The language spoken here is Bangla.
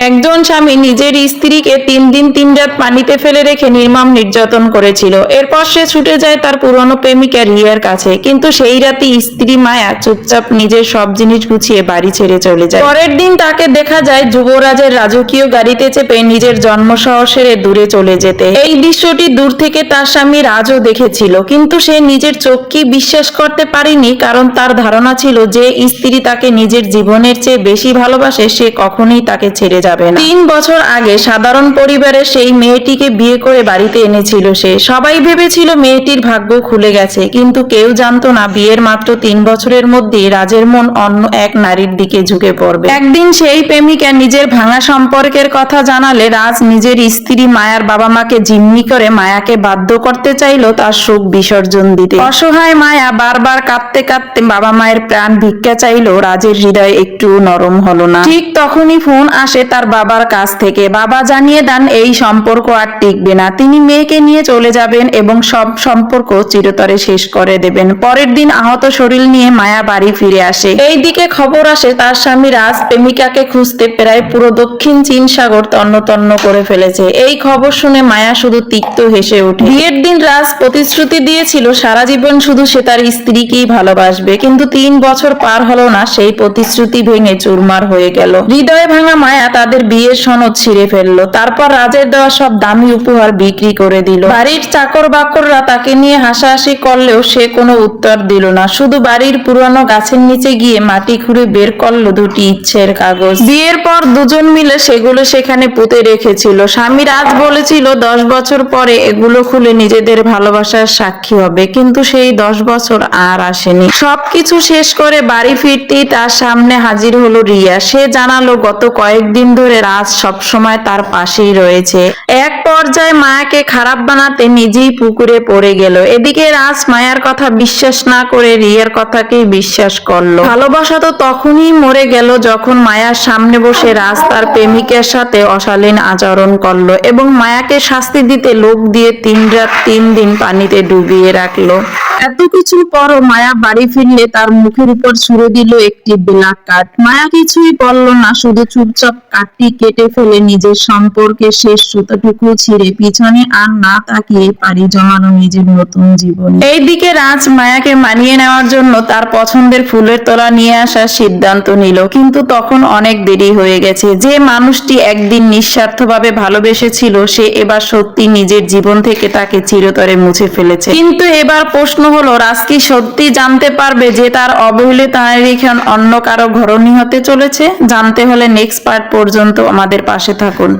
একজন স্বামী নিজের স্ত্রীকে 3 দিন 3 রাত পানিতে ফেলে রেখে নির্মম নির্যাতন করেছিল। এরপর সে ছুটে যায় তার পুরনো প্রেমিকা রিয়ার কাছে, কিন্তু সেই রাতেই স্ত্রী মায়া চুপচাপ নিজের সব জিনিস গুছিয়ে বাড়ি ছেড়ে চলে যায়। পরের দিন তাকে দেখা যায় যুবরাজের রাজকীয় গাড়িতে চেপে নিজের জন্ম শহর ছেড়ে দূরে চলে যেতে। এই দৃশ্যটি দূর থেকে তার স্বামী রাজও দেখেছিল, কিন্তু সে নিজের চোখকেই বিশ্বাস করতে পারেনি, কারণ তার ধারণা ছিল যে স্ত্রী তাকে নিজের জীবনের চেয়ে বেশি ভালোবাসে, সে কখনোই তাকে ছেড়ে যাবে না। 3 বছর আগে সাধারণ পরিবারের সেই মেয়েটিকে বিয়ে করে বাড়িতে এনেছিল সে। সবাই ভেবেছিল মেয়েটির ভাগ্য খুলে গেছে, কিন্তু কেউ জানতো না বিয়ের মাত্র 3 বছরের মধ্যেই রাজের মন অন্য এক নারীর দিকে ঝুঁকে পড়বে। একদিন সেই প্রেমিকা নিজের ভাঙা সম্পর্কের কথা জানালে রাজ নিজের স্ত্রী মায়ার বাবা মাকে জিম্মি করে মায়াকে বাধ্য করতে চাইল তার সুখ বিসর্জন দিতে। অসহায় মায়া বারবার কাঁদতে কাঁদতে বাবা মায়ের প্রাণ ভিক্ষা চাইল, রাজের হৃদয় একটু নরম হলো না। ঠিক তখনই ফোন আসে তার বাবার কাছ থেকে। বাবা জানিয়ে দেন এই সম্পর্ক আর টিকবে না, তিনি মেয়েকে নিয়ে চলে যাবেন এবং সব সম্পর্ক চিরতরে শেষ করে দেবেন। পরের দিন আহত শরীর নিয়ে মায়া বাড়ি ফিরে আসে। এইদিকে খবর আসে তার স্বামী রাজ প্রেমিকাকে খুঁজতে প্রায় পুরো দক্ষিণ চীন সাগর তন্ন তন্ন করে ফেলেছে। এই খবর শুনে মায়া শুধু তিক্ত হেসে ওঠে। বিয়ের দিন রাজ প্রতিশ্রুতি দিয়েছিল সারা জীবন শুধু সে তার স্ত্রীকেই ভালোবাসবে, কিন্তু 3 বছর পার হলো না, সেই প্রতিশ্রুতি ভেঙে চুরমার হয়ে গেল। হৃদয় ভাঙা মায়া তাদের বিয়ের সনদ ছিঁড়ে ফেললো। তারপর রাজের দেওয়া সব দামি উপহার বিক্রি করে দিল। বাড়ির চাকর বাকররা তাকে নিয়ে হাসাহাসি করলেও সে কোনো উত্তর দিল না, শুধু বাড়ির পুরানো গাছের নিচে গিয়ে মাটি খুঁড়ে বের করলো 2টি ইচ্ছের কাগজ। বিয়ের পর দুজন মিলে সেগুলো সেখানে পুঁতে রেখেছিল। স্বামী রাজ বলেছিল 10 বছর পরে এগুলো খুলে নিজেদের ভালোবাসার সাক্ষী হবে, কিন্তু সেই 10 বছর আর আসেনি। সবকিছু শেষ করে বাড়ি ফিরতেই তার সামনে হাজির হলো রিয়া। সে জানালো গত কয়েকদিন ধরে রাজ সবসময় তার পাশেই রয়েছে। এক পর্যায়ে মায়াকে খারাপ বানাতে নিজেই পুকুরে পড়ে গেল। এদিকে রাজ মায়ার কথা বিশ্বাস না করে রিয়ার কথাকেই বিশ্বাস করলো। ভালোবাসা তো তখনই মরে গেল যখন মায়ার সামনে বসে রাজ তার প্রেমিকের সাথে অশালীন আচরণ করলো এবং মায়াকে শাস্তি দিতে লোক দিয়ে 3 রাত 3 দিন পানিতে ডুবিয়ে রাখলো। এত কিছুর পরও মায়া বাড়ি ফিরলে তার মুখের উপর ছুঁড়ে দিল একটি ব্ল্যাক কার্ড। মায়া কিছুই বলল না, শুধু চুপচাপ কার্ডটি কেটে ফেলে নিজের সম্পর্কের শেষ সুতোটুকু ছিঁড়ে পিছনে আর না তাকিয়ে পাড়ি জমানো নিজের নতুন জীবন। এইদিকে রাজ মায়াকে মানিয়ে নেওয়ার জন্য তার পছন্দের ফুলের তোড়া নিয়ে আসার সিদ্ধান্ত নিল, কিন্তু তখন অনেক দেরি হয়ে গেছে। যে মানুষটি একদিন নিঃস্বার্থভাবে ভালোবেসেছিল সে এবার সত্যি নিজের জীবন থেকে তাকে চিরতরে মুছে ফেলেছে। কিন্তু এবার প্রশ্ন হলো, রাজ কি সত্যি জানতে পারবে যে তার অবহেলিত নারী এখন অন্য কারো ঘরণী হতে চলেছে? জানতে হলে নেক্সট পার্ট পর্যন্ত আমাদের পাশে থাকুন।